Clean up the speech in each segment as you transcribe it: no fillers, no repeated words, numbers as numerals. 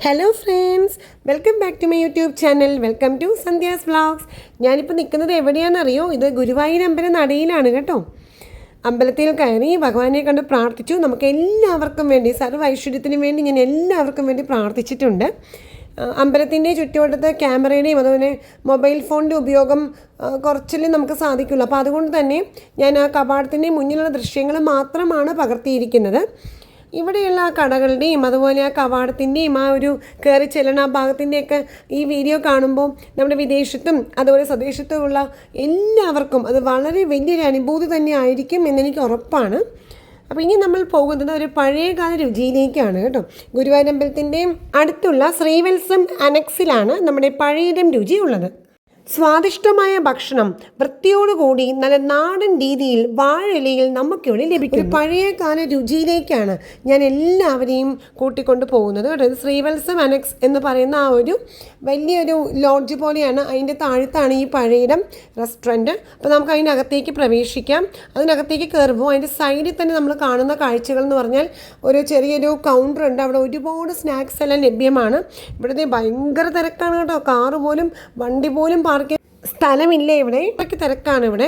Hello friends, welcome back to my YouTube channel. Welcome to Sandhya's vlogs. ഞാനിപ്പോൾ നിൽക്കുന്നത് എവിടെയാണെന്നറിയോ? ഇത് ഗുരുവായൂർ അമ്പലം നടയിലാണ് കേട്ടോ. അമ്പലത്തിൽ കയറി ഭഗവാനെ കണ്ട് പ്രാർത്ഥിച്ചു. നമുക്ക് എല്ലാവർക്കും വേണ്ടി, സർവ്വ ഐശ്വര്യത്തിനും വേണ്ടി ഞാൻ എല്ലാവർക്കും വേണ്ടി പ്രാർത്ഥിച്ചിട്ടുണ്ട്. അമ്പലത്തിൻ്റെ ചുറ്റുവട്ടത്ത് ക്യാമറയുടെയും അതുപോലെ മൊബൈൽ ഫോണിൻ്റെ ഉപയോഗം കുറച്ചല്ലേ നമുക്ക് സാധിക്കുള്ളൂ. അപ്പോൾ അതുകൊണ്ട് തന്നെ ഞാൻ ആ കപാടത്തിൻ്റെ മുന്നിലുള്ള ദൃശ്യങ്ങൾ മാത്രമാണ് പകർത്തിയിരിക്കുന്നത്. ഇവിടെയുള്ള ആ കടകളുടെയും അതുപോലെ ആ കവാടത്തിൻ്റെയും ആ ഒരു കയറി ചെല്ലണ ആ ഭാഗത്തിൻ്റെയൊക്കെ ഈ വീഡിയോ കാണുമ്പോൾ നമ്മുടെ വിദേശത്തും അതുപോലെ സ്വദേശത്തുമുള്ള എല്ലാവർക്കും അത് വളരെ വലിയൊരു അനുഭൂതി തന്നെ ആയിരിക്കും എന്നെനിക്ക് ഉറപ്പാണ്. അപ്പോൾ ഇനി നമ്മൾ പോകുന്നത് ഒരു പഴയകാല രുചിയിലേക്കാണ് കേട്ടോ. ഗുരുവായൂർ അമ്പലത്തിൻ്റെ അടുത്തുള്ള ശ്രീവത്സം അനക്സിലാണ് നമ്മുടെ പഴയടം രുചി ഉള്ളത്. സ്വാദിഷ്ടമായ ഭക്ഷണം വൃത്തിയോടുകൂടി നല്ല നാടൻ രീതിയിൽ വാഴയിലയിൽ നമുക്കിവിടെ ലഭിക്കും. ഒരു പഴയകാല രുചിയിലേക്കാണ് ഞാൻ എല്ലാവരെയും കൂട്ടിക്കൊണ്ട് പോകുന്നത് കേട്ടോ. ശ്രീവത്സം അനക്സ് എന്ന് പറയുന്ന ആ ഒരു വലിയൊരു ലോഡ്ജ് പോലെയാണ്. അതിൻ്റെ താഴത്താണ് ഈ പഴയടം റെസ്റ്റോറൻറ്റ്. അപ്പോൾ നമുക്ക് അതിനകത്തേക്ക് പ്രവേശിക്കാം. അതിനകത്തേക്ക് കയറുമ്പോൾ അതിൻ്റെ സൈഡിൽ തന്നെ നമ്മൾ കാണുന്ന കാഴ്ചകൾ എന്ന് പറഞ്ഞാൽ ഒരു ചെറിയൊരു കൗണ്ടർ ഉണ്ട്. അവിടെ ഒരുപാട് സ്നാക്സ് എല്ലാം ലഭ്യമാണ്. ഇവിടുത്തെ ഭയങ്കര തിരക്കാണ് കേട്ടോ. കാറ് പോലും വണ്ടി പോലും സ്ഥലമില്ല ഇവിടെ. ഇതൊക്കെ തിരക്കാണ് ഇവിടെ.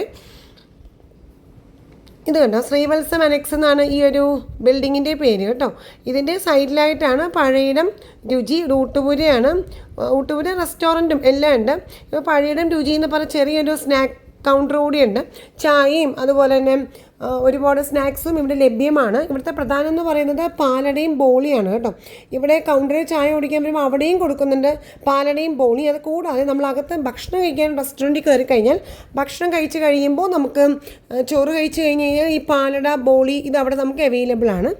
ഇത് കണ്ടോ, ശ്രീവത്സം അനക്സ് എന്നാണ് ഈ ഒരു ബിൽഡിങ്ങിൻ്റെ പേര് കേട്ടോ. ഇതിൻ്റെ സൈഡിലായിട്ടാണ് പഴയടം രുചി. ഊട്ടുപുരയാണ്. ഊട്ടുപുര റെസ്റ്റോറൻറ്റും എല്ലാം ഉണ്ട്. ഇപ്പോൾ പഴയടം രുചി എന്ന് പറഞ്ഞ ചെറിയൊരു സ്നാക്ക് കൗണ്ടർ കൂടിയുണ്ട്. ചായയും അതുപോലെ തന്നെ ഒരുപാട് സ്നാക്സും ഇവിടെ ലഭ്യമാണ്. ഇവിടുത്തെ പ്രധാനം എന്ന് പറയുന്നത് പാലടയും ബോളിയാണ് കേട്ടോ. ഇവിടെ കൗണ്ടറിൽ ചായ കുടിക്കാൻ വരുമ്പോൾ അവിടെയും കൊടുക്കുന്നുണ്ട് പാലടയും ബോളി. അത് കൂടാതെ നമ്മളകത്ത് ഭക്ഷണം കഴിക്കാൻ റെസ്റ്റോറൻറ്റിൽ കയറി കഴിഞ്ഞാൽ ഭക്ഷണം കഴിച്ച് കഴിയുമ്പോൾ നമുക്ക് ചോറ് കഴിച്ച് കഴിഞ്ഞ് കഴിഞ്ഞാൽ ഈ പാലട ബോളി ഇത് അവിടെ നമുക്ക് അവൈലബിൾ ആണ്.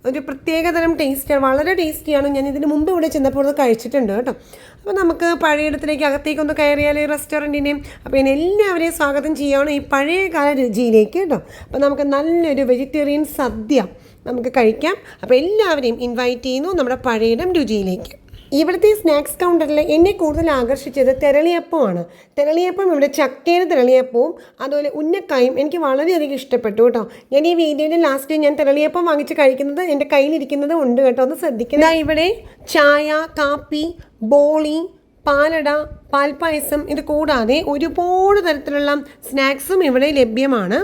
ഒരു പ്രത്യേകതരം ടേസ്റ്റാണ്, വളരെ ടേസ്റ്റിയാണ്. ഞാൻ ഇതിന് മുമ്പ് ഇവിടെ ചെന്നപ്പോൾ അത് കഴിച്ചിട്ടുണ്ട് കേട്ടോ. അപ്പോൾ നമുക്ക് പഴയയിടത്തിലേക്ക് അകത്തേക്കൊന്ന് കയറിയാൽ ഈ റെസ്റ്റോറൻറ്റിനെയും അപ്പോൾ ഞാൻ എല്ലാവരെയും സ്വാഗതം ചെയ്യുകയാണ് ഈ പഴയകാല രുചിയിലേക്ക് കേട്ടോ. അപ്പോൾ നമുക്ക് നല്ലൊരു വെജിറ്റേറിയൻ സദ്യ നമുക്ക് കഴിക്കാം. അപ്പോൾ എല്ലാവരെയും ഇൻവൈറ്റ് ചെയ്യുന്നു നമ്മുടെ പഴയടം രുചിയിലേക്ക്. ഇവിടുത്തെ സ്നാക്സ് കൗണ്ടറിൽ എന്നെ കൂടുതൽ ആകർഷിച്ചത് തെരളിയപ്പമാണ്. തെരളിയപ്പം ഇവിടെ ചക്കയുടെ തെരളിയപ്പവും അതുപോലെ ഉന്നക്കായും എനിക്ക് വളരെയധികം ഇഷ്ടപ്പെട്ടു കേട്ടോ. ഞാൻ ഈ വീഡിയോയുടെ ലാസ്റ്റ് ഞാൻ തെരളിയപ്പം വാങ്ങിച്ച് കഴിക്കുന്നത് എൻ്റെ കയ്യിലിരിക്കുന്നത് ഉണ്ട് കേട്ടോ, ഒന്ന് ശ്രദ്ധിക്കുന്നത്. ഇവിടെ ചായ, കാപ്പി, ബോളി, പാലട, പാൽപ്പായസം ഇത് കൂടാതെ ഒരുപാട് തരത്തിലുള്ള സ്നാക്സും ഇവിടെ ലഭ്യമാണ്.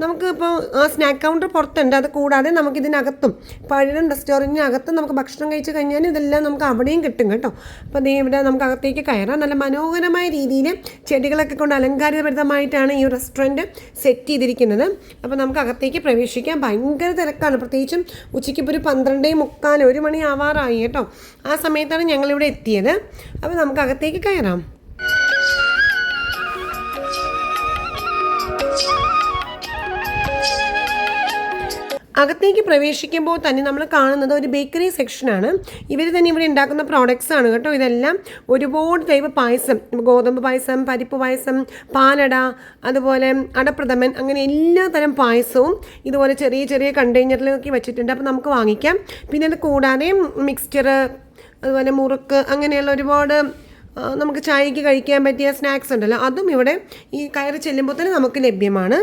നമുക്കിപ്പോൾ ആ സ്നാക്ക് കൗണ്ടർ പുറത്തുണ്ട്. അത് കൂടാതെ നമുക്കിതിനകത്തും പഴയടം റെസ്റ്റോറൻറ്റിനകത്തും നമുക്ക് ഭക്ഷണം കഴിച്ച് കഴിഞ്ഞാൽ ഇതെല്ലാം നമുക്ക് അവിടെയും കിട്ടും കേട്ടോ. അപ്പോൾ അതേ ഇവിടെ നമുക്ക് അകത്തേക്ക് കയറാം. നല്ല മനോഹരമായ രീതിയിൽ ചെടികളൊക്കെ കൊണ്ട് അലങ്കാരഭരിതമായിട്ടാണ് ഈ റെസ്റ്റോറൻറ്റ് സെറ്റ് ചെയ്തിരിക്കുന്നത്. അപ്പോൾ നമുക്ക് അകത്തേക്ക് പ്രവേശിക്കാം. ഭയങ്കര തിരക്കാണ്. പ്രത്യേകിച്ചും ഉച്ചയ്ക്ക് ഇപ്പോൾ ഒരു 12:45 1 മണി ആവാറായി കേട്ടോ. ആ സമയത്താണ് ഞങ്ങളിവിടെ എത്തിയത്. അപ്പോൾ നമുക്ക് അകത്തേക്ക് കയറാം. അകത്തേക്ക് പ്രവേശിക്കുമ്പോൾ തന്നെ നമ്മൾ കാണുന്നത് ഒരു ബേക്കറി സെക്ഷനാണ്. ഇവർ തന്നെ ഇവിടെ ഉണ്ടാക്കുന്ന പ്രോഡക്റ്റ്സ് ആണ് കേട്ടോ. ഇതെല്ലാം ഒരുപാട് ടൈപ്പ് പായസം, ഗോതമ്പ് പായസം, പരിപ്പ് പായസം, പാലട, അതുപോലെ അടപ്രഥമൻ, അങ്ങനെ എല്ലാ തരം പായസവും ഇതുപോലെ ചെറിയ ചെറിയ കണ്ടെയ്നറിലൊക്കെ വെച്ചിട്ടുണ്ട്. അപ്പോൾ നമുക്ക് വാങ്ങിക്കാം. പിന്നെ അത് കൂടാതെ മിക്സ്ചർ, അതുപോലെ മുറുക്ക്, അങ്ങനെയുള്ള ഒരുപാട് നമുക്ക് ചായക്ക് കഴിക്കാൻ പറ്റിയ സ്നാക്സ് ഉണ്ടല്ലോ, അതും ഇവിടെ ഈ കയറി ചെല്ലുമ്പോൾ തന്നെ നമുക്ക് ലഭ്യമാണ്.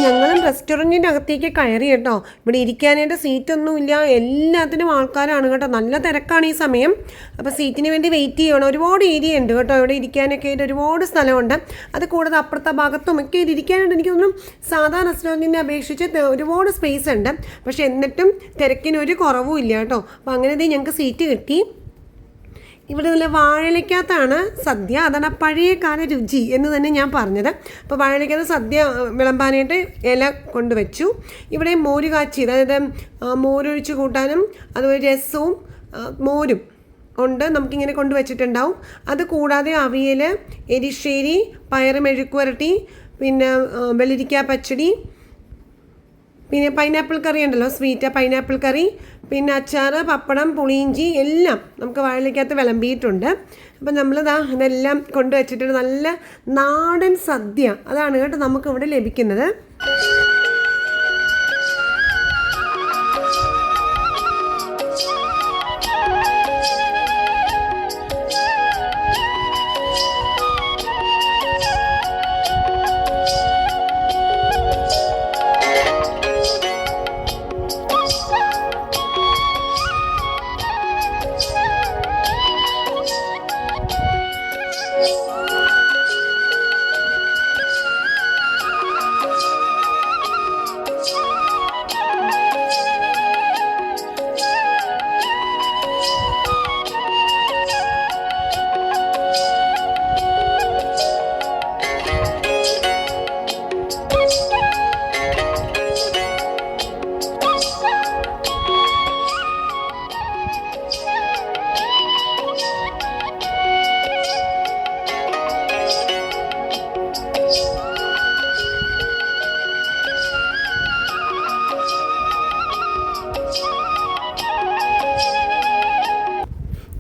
ഞങ്ങളും റെസ്റ്റോറൻറ്റിൻ്റെ അകത്തേക്ക് കയറി കേട്ടോ. ഇവിടെ ഇരിക്കാനായിട്ട് സീറ്റൊന്നുമില്ല, എല്ലാത്തിനും ആൾക്കാരാണ് കേട്ടോ. നല്ല തിരക്കാണ് ഈ സമയം. അപ്പോൾ സീറ്റിന് വേണ്ടി വെയിറ്റ് ചെയ്യണം. ഒരുപാട് ഏരിയ ഉണ്ട് കേട്ടോ ഇവിടെ ഇരിക്കാനൊക്കെ ആയിട്ട്, ഒരുപാട് സ്ഥലമുണ്ട്. അത് കൂടാതെ അപ്പുറത്തെ ഭാഗത്തും ഒക്കെ ഇരിക്കാനായിട്ട് എനിക്ക് തോന്നുന്നു സാധാരണ റെസ്റ്റോറൻറ്റിനെ അപേക്ഷിച്ച് ഒരുപാട് സ്പേസ് ഉണ്ട്. പക്ഷേ എന്നിട്ടും തിരക്കിനൊരു കുറവും ഇല്ല കേട്ടോ. അപ്പോൾ അങ്ങനെ ഞങ്ങൾക്ക് സീറ്റ് കിട്ടി. ഇവിടെ നല്ല വാഴയിലക്കകത്താണ് സദ്യ. അതാണ് പഴയകാല രുചി എന്ന് തന്നെ ഞാൻ പറഞ്ഞത്. അപ്പോൾ വാഴയിലക്കകത്ത് സദ്യ വിളമ്പാനായിട്ട് ഇല കൊണ്ടുവച്ചു. ഇവിടെ മോര് കാച്ചി, അതായത് മോരൊഴിച്ച് കൂട്ടാനും അതുപോലെ രസവും മോരും ഉണ്ട് നമുക്കിങ്ങനെ കൊണ്ടുവച്ചിട്ടുണ്ടാവും. അത് കൂടാതെ അവിയൽ, എരിശ്ശേരി, പയറ് മെഴുക്കുവരട്ടി, പിന്നെ വെള്ളരിക്ക പച്ചടി, പിന്നെ പൈനാപ്പിൾ കറി ഉണ്ടല്ലോ, സ്വീറ്റ് പൈനാപ്പിൾ കറി, പിന്നെ അച്ചാർ, പപ്പടം, പുളിയിഞ്ചി എല്ലാം നമുക്ക് വാഴയിലക്കകത്ത് വിളമ്പിയിട്ടുണ്ട്. അപ്പം നമ്മളിതാ ഇതെല്ലാം കൊണ്ടുവച്ചിട്ടുണ്ട്. നല്ല നാടൻ സദ്യ അതാണ് കേട്ടോ നമുക്കിവിടെ ലഭിക്കുന്നത്.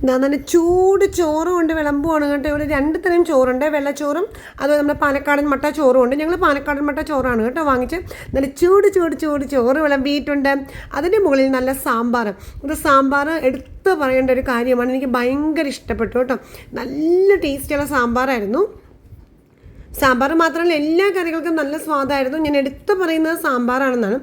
എന്താ നല്ല ചൂട് ചോറും ഉണ്ട്, വിളമ്പുമാണ് കേട്ടോ. ഇവിടെ 2 തരം ചോറുണ്ട്, വെള്ളച്ചോറും അതുപോലെ നമ്മുടെ പാലക്കാടൻ മട്ട ചോറും ഉണ്ട്. ഞങ്ങൾ പാലക്കാടൻ മട്ട ചോറാണ് കേട്ടോ വാങ്ങിച്ച്. നല്ല ചൂട് ചോറ് വിളമ്പിയിട്ടുണ്ട്. അതിൻ്റെ മുകളിൽ നല്ല സാമ്പാർ. ഇത് സാമ്പാർ എടുത്ത് പറയേണ്ട ഒരു കാര്യമാണ്. എനിക്ക് ഭയങ്കര ഇഷ്ടപ്പെട്ടു കേട്ടോ. നല്ല ടേസ്റ്റിയുള്ള സാമ്പാറായിരുന്നു. സാമ്പാർ മാത്രമല്ല, എല്ലാ കറികൾക്കും നല്ല സ്വാദായിരുന്നു. ഞാൻ എടുത്തു പറയുന്നത് സാമ്പാറാണെന്നാണ്.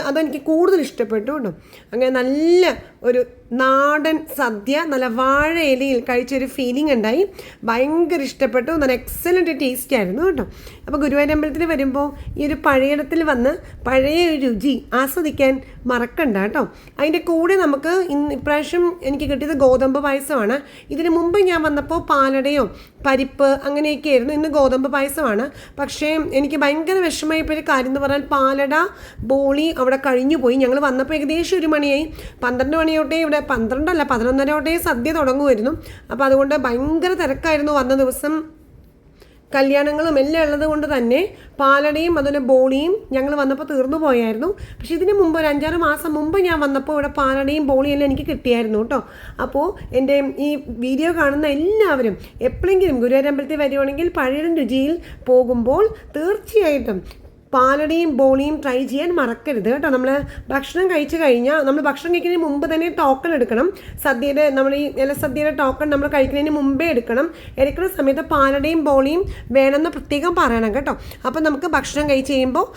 അതെനിക്ക് കൂടുതൽ ഇഷ്ടപ്പെട്ടു കേട്ടോ. അങ്ങനെ നല്ല ഒരു നാടൻ സദ്യ നല്ല വാഴ ഇലയിൽ കഴിച്ചൊരു ഫീലിംഗ് ഉണ്ടായി. ഭയങ്കര ഇഷ്ടപ്പെട്ടു. നല്ല എക്സലൻറ്റ് ടേസ്റ്റ് ആയിരുന്നു കേട്ടോ. അപ്പോൾ ഗുരുവായൂരമ്പലത്തിൽ വരുമ്പോൾ ഈ ഒരു പഴയിടത്തിൽ വന്ന് പഴയ ഒരു രുചി ആസ്വദിക്കാൻ മറക്കണ്ട കേട്ടോ. അതിൻ്റെ കൂടെ നമുക്ക് ഇപ്രാവശ്യം എനിക്ക് കിട്ടിയത് ഗോതമ്പ് പായസമാണ്. ഇതിന് മുമ്പ് ഞാൻ വന്നപ്പോൾ പാലടയോ പരിപ്പ് അങ്ങനെയൊക്കെ ആയിരുന്നു. ഇന്ന് ഗോതമ്പ് പായസമാണ്. പക്ഷേ എനിക്ക് ഭയങ്കര വിഷമമായപ്പോൾ ഒരു കാര്യം എന്ന് പറഞ്ഞാൽ പാലട ബോളി അവിടെ കഴിഞ്ഞു പോയി. ഞങ്ങൾ വന്നപ്പോൾ ഏകദേശം 1 മണിയായി. 12 മണിയോട്ടേ ഇവിടെ 12 അല്ല 11:30 തൊട്ടേ സദ്യ തുടങ്ങുമായിരുന്നു. അപ്പോൾ അതുകൊണ്ട് ഭയങ്കര തിരക്കായിരുന്നു. വന്ന ദിവസം കല്യാണങ്ങളും എല്ലാം ഉള്ളത് കൊണ്ട് തന്നെ പാലടയും അതുപോലെ ബോളിയും ഞങ്ങൾ വന്നപ്പോൾ തീർന്നു പോയായിരുന്നു. പക്ഷേ ഇതിന് മുമ്പ് ഒരു 5-6 മാസം മുമ്പ് ഞാൻ വന്നപ്പോൾ ഇവിടെ പാലടയും ബോളിയും എല്ലാം എനിക്ക് കിട്ടിയായിരുന്നു കേട്ടോ. അപ്പോൾ എൻ്റെ ഈ വീഡിയോ കാണുന്ന എല്ലാവരും എപ്പോഴെങ്കിലും ഗുരുവായൂരമ്പലത്തിൽ വരുവാണെങ്കിൽ പഴയ രുചിയിൽ പോകുമ്പോൾ തീർച്ചയായിട്ടും പാലടയും ബോളിയും ട്രൈ ചെയ്യാൻ മറക്കരുത് കേട്ടോ. നമ്മൾ ഭക്ഷണം കഴിച്ചു കഴിഞ്ഞാൽ നമ്മൾ ഭക്ഷണം കഴിക്കുന്നതിന് മുമ്പ് തന്നെ ടോക്കൺ എടുക്കണം. നമ്മൾ ഈ ഇലസദ്യയുടെ ടോക്കൺ നമ്മൾ കഴിക്കുന്നതിന് മുമ്പേ എടുക്കുന്ന സമയത്ത് പാലടയും ബോളിയും വേണമെന്ന് പ്രത്യേകം പറയണം കേട്ടോ. അപ്പോൾ നമുക്ക് ഭക്ഷണം കഴിച്ച് കഴിയുമ്പോൾ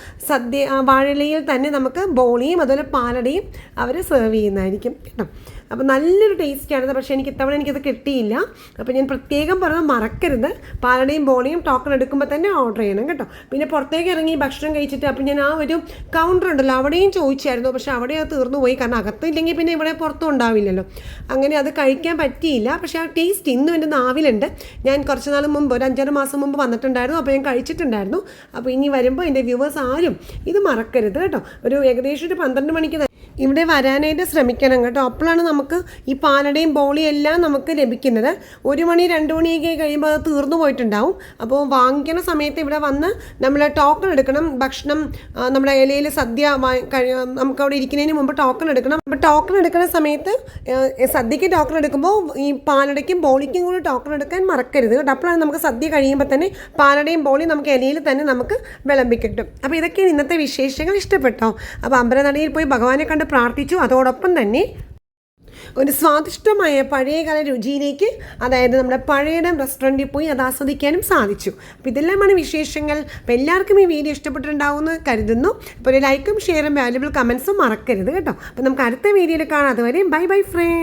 വാഴയിലയിൽ തന്നെ നമുക്ക് ബോളിയും അതുപോലെ പാലടയും അവർ സെർവ് ചെയ്യുന്നതായിരിക്കും കേട്ടോ. അപ്പോൾ നല്ലൊരു ടേസ്റ്റായിരുന്നു. പക്ഷേ ഇത്തവണ എനിക്കത് കിട്ടിയില്ല. അപ്പോൾ ഞാൻ പ്രത്യേകം പറഞ്ഞത് മറക്കരുത്. പാലടയും ബോളിയും ടോക്കൺ എടുക്കുമ്പോൾ തന്നെ ഓർഡർ ചെയ്യണം കേട്ടോ. പിന്നെ പുറത്തേക്ക് ഇറങ്ങി ഭക്ഷണം കഴിച്ചിട്ട് അപ്പോൾ ഞാൻ ആ ഒരു കൗണ്ടർ ഉണ്ടല്ലോ അവിടെയും ചോദിച്ചായിരുന്നു. പക്ഷേ അവിടെ അത് തീർന്നു പോയി. കാരണം അകത്തില്ലെങ്കിൽ പിന്നെ ഇവിടെ പുറത്തും ഉണ്ടാവില്ലല്ലോ. അങ്ങനെ അത് കഴിക്കാൻ പറ്റിയില്ല. പക്ഷേ ആ ടേസ്റ്റ് ഇന്നും എൻ്റെ നാവിലുണ്ട്. ഞാൻ കുറച്ച് നാൾ മുമ്പ് ഒരു 5-6 മാസം മുമ്പ് വന്നിട്ടുണ്ടായിരുന്നു. അപ്പോൾ ഞാൻ കഴിച്ചിട്ടുണ്ടായിരുന്നു. അപ്പോൾ ഇനി വരുമ്പോൾ എൻ്റെ വ്യൂവേഴ്സ് ആരും ഇത് മറക്കരുത് കേട്ടോ. ഏകദേശം ഒരു 12 മണിക്ക് ഇവിടെ വരാനായിട്ട് ശ്രമിക്കണം കേട്ടോ. അപ്പോഴാണ് നമുക്ക് ഈ പാലടയും ബോളിയും എല്ലാം നമുക്ക് ലഭിക്കുന്നത്. 1 മണി 2 മണിയൊക്കെ കഴിയുമ്പോൾ അത് തീർന്നു പോയിട്ടുണ്ടാവും. അപ്പോൾ വാങ്ങിക്കുന്ന സമയത്ത് ഇവിടെ വന്ന് നമ്മൾ ടോക്കൺ എടുക്കണം. ഭക്ഷണം നമ്മുടെ ഇലയിൽ സദ്യ നമുക്ക് അവിടെ ഇരിക്കുന്നതിന് മുമ്പ് ടോക്കൺ എടുക്കണം. അപ്പോൾ ടോക്കൺ എടുക്കുന്ന സമയത്ത് സദ്യക്ക് ടോക്കൺ എടുക്കുമ്പോൾ ഈ പാലടയ്ക്കും ബോളിക്കും കൂടി ടോക്കൺ എടുക്കാൻ മറക്കരുത് കേട്ടോ. അപ്പോഴാണ് നമുക്ക് സദ്യ കഴിയുമ്പോൾ തന്നെ പാലടയും ബോളിയും നമുക്ക് ഇലയിൽ തന്നെ നമുക്ക് വിളമ്പിക്കിട്ടും. അപ്പോൾ ഇതൊക്കെയാണ് ഇന്നത്തെ വിശേഷങ്ങൾ. ഇഷ്ടപ്പെട്ടോ? അപ്പോൾ അമ്പലനടയിൽ പോയി ഭഗവാനെ കണ്ട് പ്രാർത്ഥിച്ചു. അതോടൊപ്പം തന്നെ ഒരു സ്വാദിഷ്ടമായ പഴയകാല രുചിയിലേക്ക്, അതായത് നമ്മുടെ പഴയടം റെസ്റ്റോറൻറ്റിൽ പോയി അത് ആസ്വദിക്കാനും സാധിച്ചു. അപ്പോൾ ഇതെല്ലാമാണ് വിശേഷങ്ങൾ. അപ്പോൾ എല്ലാവർക്കും ഈ വീഡിയോ ഇഷ്ടപ്പെട്ടിട്ടുണ്ടാവുമെന്ന് കരുതുന്നു. അപ്പോൾ ഒരു ലൈക്കും ഷെയറും വാല്യുബിൾ കമൻസും മറക്കരുത് കേട്ടോ. അപ്പോൾ നമുക്ക് അടുത്ത വീഡിയോയിൽ കാണാം. അതുവരെ ബൈ ഫ്രണ്ട്സ്.